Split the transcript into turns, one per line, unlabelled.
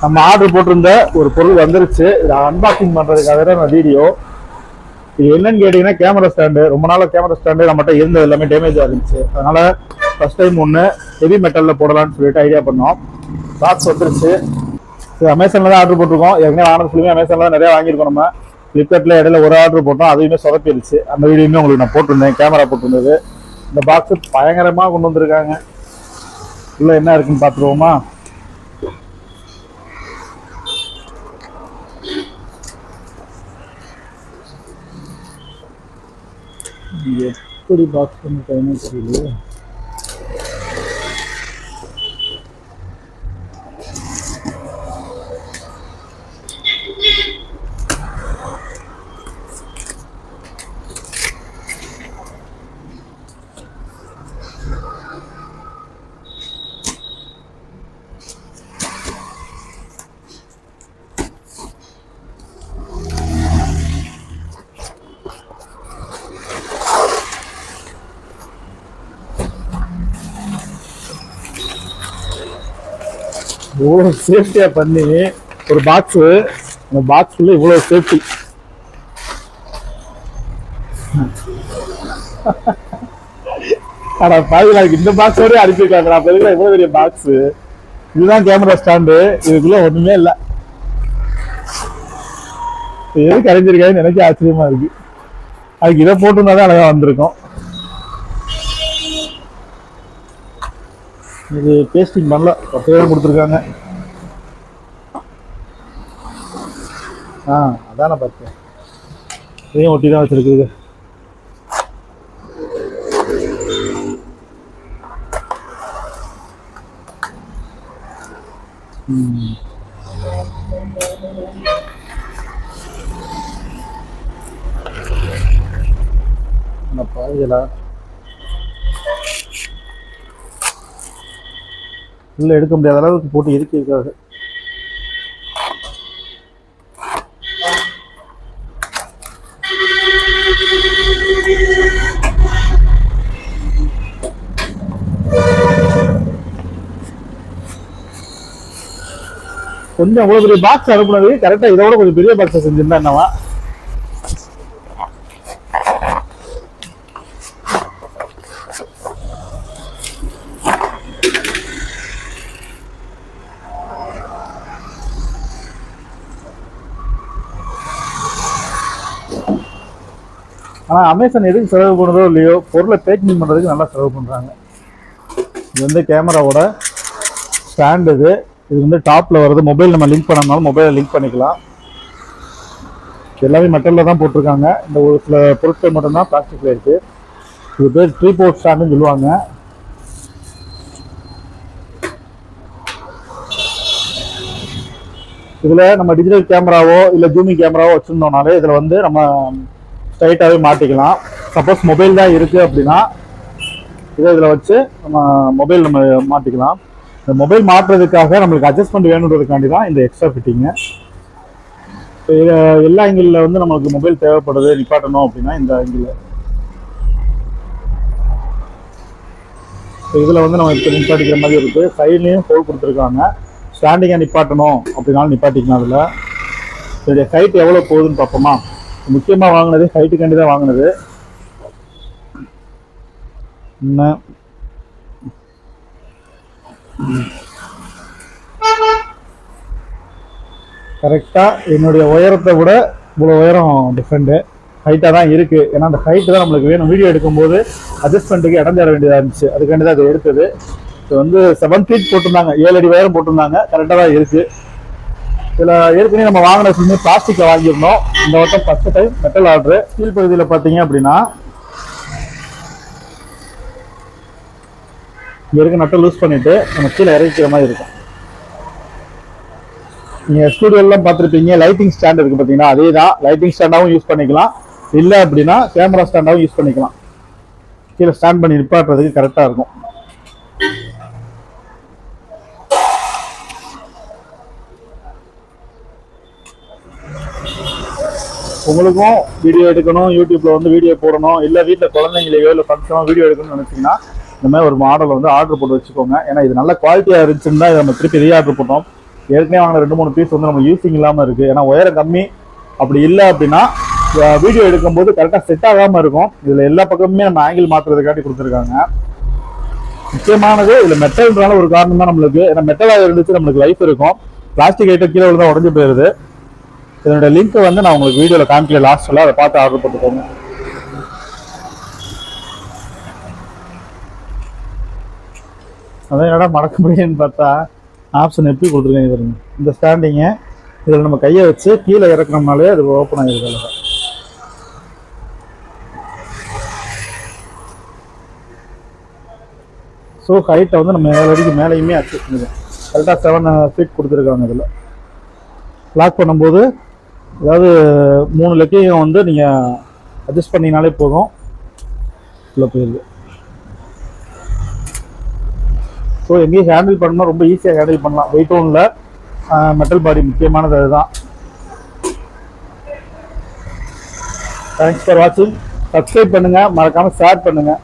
நம்ம ஆர்டர் போட்டிருந்த ஒரு பொருள் வந்துருச்சு. இதை அன்பாக்சிங் பண்றதுக்காக தான் நான் வீடியோ. இது என்னன்னு கேட்டீங்கன்னா கேமரா ஸ்டாண்டு. ரொம்ப நாள் கேமரா ஸ்டாண்டு நம்மகிட்ட இருந்தது எல்லாமே டேமேஜ் ஆகிருந்துச்சு. அதனால ஃபர்ஸ்ட் டைம் ஒன்று ஹெவி மெட்டல்ல போடலாம்னு சொல்லிட்டு ஐடியா பண்ணோம். பாக்ஸ் வந்துருச்சு. இது அமேசான்ல தான் ஆர்டர் போட்டிருக்கோம். ஏற்கனவே ஆனதுமே அமேசான்ல நிறைய வாங்கியிருக்கோம். நம்ம ஃபிளிப்கார்ட்ல இடையில ஒரு ஆர்டர் போட்டோம், அதுவுமே சொதப்பிடுச்சு. அந்த வீடியோமே உங்களுக்கு நான் போட்டிருந்தேன், கேமரா போட்டிருந்தது. இந்த பாக்ஸ் பயங்கரமா கொண்டு வந்திருக்காங்க. உள்ள என்ன இருக்குன்னு பார்த்துருவோமா? எப்படி பாக்ஸ் பண்ணிட்டாங்கன்னு தெரியல. இவ்வளோ சேஃப்டியா பண்ணி ஒரு பாக்ஸ், அந்த பாக்ஸ்ல இவ்வளோ சேஃப்டி. ஆனா பாதிக்கு இந்த பாக்ஸோடய அனுப்பியிருக்காங்க. நான் பெரிய இவ்வளோ பெரிய பாக்ஸ். இதுதான் கேமரா ஸ்டாண்டு. இதுக்குள்ள ஒண்ணுமே இல்லை. எதுக்கு அறிஞ்சிருக்காதுன்னு எனக்கு ஆச்சரியமா இருக்கு. அதுக்கு இதை போட்டுருந்தாதான் அழகா வந்திருக்கும். இது பேஸ்டிங் பண்ணல, பத்தையாக கொடுத்துருக்காங்க. அதான் நான் பார்த்தேன். இதையும் ஒட்டி தான் வச்சிருக்குது. பாருங்களா, உள்ள எடுக்க முடியாத அளவுக்கு போட்டு இருக்காது. கொஞ்சம் அவ்வளவு பெரிய பாக்ஸ் அனுப்புனது கரெக்டா இதோட கொஞ்சம் பெரிய பாக்ஸ் செஞ்சிருந்தா என்னவா. ஆனா அமேசான் எதுக்கு செலவு பண்ணுறதோ இல்லையோ, பொருளை பேக்கிங் பண்றதுக்கு நல்லா செலவு பண்றாங்க. இது வந்து கேமராவோட ஸ்டாண்ட். இது வந்து டாப்ல வருது. மொபைல் நம்ம லிங்க் பண்ணனாலும் மொபைலை லிங்க் பண்ணிக்கலாம். எல்லாமே மெட்டல்ல தான் போட்டிருக்காங்க. இந்த ஒரு சில பொருட்கள் மட்டும்தான் பிளாஸ்டிக்ல இருக்கு. இது பேர் ட்ரீபோர்ட் ஸ்டாண்டுன்னு சொல்லுவாங்க. இதுல நம்ம டிஜிட்டல் கேமராவோ இல்ல ஜூமிங் கேமராவோ வச்சிருந்தோம்னாலே இதுல வந்து நம்ம ஸ்ட்ரைட்டாகவே மாட்டிக்கலாம். சப்போஸ் மொபைல் தான் இருக்குது அப்படின்னா இதில் வச்சு நம்ம மொபைல் நம்ம மாட்டிக்கலாம். இந்த மொபைல் மாட்டுறதுக்காக நம்மளுக்கு அட்ஜஸ்ட்மெண்ட் வேணுன்றதுக்காண்டி தான் இந்த எக்ஸ்ட்ரா ஃபிட்டிங்கு. எல்லா ஆங்கிளில் வந்து நம்மளுக்கு மொபைல் தேவைப்படுது நிப்பாட்டணும் அப்படின்னா இந்த ஆங்கிள். இதில் வந்து நம்ம இப்போ நிப்பாட்டிக்கிற மாதிரி இருக்குது. சைட்லேயும் ஹோல் கொடுத்துருக்காங்க. ஸ்டாண்டிங்காக நிப்பாட்டணும் அப்படின்னாலும் நிப்பாட்டிக்கலாம். அதில் இதோடைய ஹைட் எவ்வளோ போகுதுன்னு பார்ப்போமா? முக்கியமாக வாங்கினது ஹைட்டுக்காண்டி தான் வாங்கினது. கரெக்டாக என்னுடைய உயரத்தை விட இவ்வளோ உயரம் டிஃப்ரெண்ட்டு ஹைட்டாக தான் இருக்குது. ஏன்னா அந்த ஹைட்டு தான் நம்மளுக்கு வேணும். வீடியோ எடுக்கும்போது அட்ஜஸ்ட்மெண்ட்டுக்கு இடம் தர வேண்டியதாக இருந்துச்சு. அதுக்காண்டி தான் அதை எடுத்தது. இது வந்து 7 ஃபீட் போட்டிருந்தாங்க, 7 அடி உயரம் போட்டிருந்தாங்க. கரெக்டாக தான் இருக்குது. இதில் ஏற்கனவே நம்ம வாங்கின ஃபுல்லுமே பிளாஸ்டிக்கில் வாங்கியிருந்தோம். இந்த வட்டம் ஃபர்ஸ்ட் டைம் மெட்டல் ஆர்டரு. கீழ் பகுதியில் பார்த்தீங்க அப்படின்னா இங்கே இருக்க நட்டை லூஸ் பண்ணிவிட்டு நம்ம கீழே இறக்கிற மாதிரி இருக்கும். நீங்கள் ஸ்டூடியோலாம் பார்த்துருப்பீங்க, லைட்டிங் ஸ்டாண்ட் இருக்குது பார்த்தீங்கன்னா, அதே தான். லைட்டிங் ஸ்டாண்டாகவும் யூஸ் பண்ணிக்கலாம், இல்லை அப்படின்னா கேமரா ஸ்டாண்டாகவும் யூஸ் பண்ணிக்கலாம். கீழே ஸ்டாண்ட் பண்ணி நிப்பாட்டுறதுக்கு கரெக்டாக இருக்கும். உங்களுக்கும் வீடியோ எடுக்கணும், யூடியூப்ல வந்து வீடியோ போடணும், இல்லை வீட்டில் குழந்தைங்களையோ இல்லை ஃபங்க்ஷனோ வீடியோ எடுக்கணும்னு நினைச்சீங்கன்னா இந்த மாதிரி ஒரு மாடலை வந்து ஆர்டர் போட்டு வச்சுக்கோங்க. ஏன்னா இது நல்ல குவாலிட்டியாக இருந்துச்சுன்னு தான் இதை நம்ம திருப்பி ரீஆர்டர் பண்ணோம். ஏற்கனவே வாங்கின 2-3 பீஸ் வந்து நம்ம யூஸிங் இல்லாமல் இருக்குது. ஏன்னா உயரம் கம்மி. அப்படி இல்லை அப்படின்னா வீடியோ எடுக்கும்போது கரெக்டாக செட் ஆகாமல் இருக்கும். இதில் எல்லா பக்கமுமே நம்ம ஆங்கிள் மாற்றுறதுக்காட்டி கொடுத்துருக்காங்க. முக்கியமானது இதில் மெட்டல்னால ஒரு காரணம் தான் நம்மளுக்கு. ஏன்னா மெட்டலாக இருந்துச்சு நம்மளுக்கு லைஃப் இருக்கும். பிளாஸ்டிக் ஐட்டம் கீழே விழுந்தா உடஞ்சி போயிடுது. இதனோட லிங்க் வந்து நான் உங்களுக்கு வீடியோவில் காமிக்கல லாஸ்ட்டில், அதை பார்த்து ஆர்டர் போட்டுக்கோங்க. அதான் என்னடா மடக்க முடியும்னு பார்த்தா ஆப்ஷன் எப்படி கொடுத்துருக்கேன் பாருங்க. இந்த ஸ்டாண்டிங்க இதில் நம்ம கையை வச்சு கீழே இறக்கணும்னாலே அது ஓப்பன் ஆகிருக்கு. ஸோ ஹைட்டை வந்து நம்ம 7 அடிக்கு மேலேயுமே அட்ஜஸ்ட் பண்ணிக்கலாம். கரெக்டாக 7 ஃபீட் கொடுத்துருக்காங்க. இதில் லாக் பண்ணும்போது அதாவது 3 லெக்கையும் வந்து நீங்கள் அட்ஜஸ்ட் பண்ணிங்கனாலே போதும், உள்ள போயிடுது. ஸோ எங்கேயும் ஹேண்டில் பண்ணால் ரொம்ப ஈஸியாக ஹேண்டில் பண்ணலாம். வெயிட்டும் இல்லை, மெட்டல் பாடி முக்கியமானது அதுதான். தேங்க்ஸ் ஃபார் வாட்சிங். சப்ஸ்கிரைப் பண்ணுங்கள், மறக்காமல் ஷேர் பண்ணுங்கள்.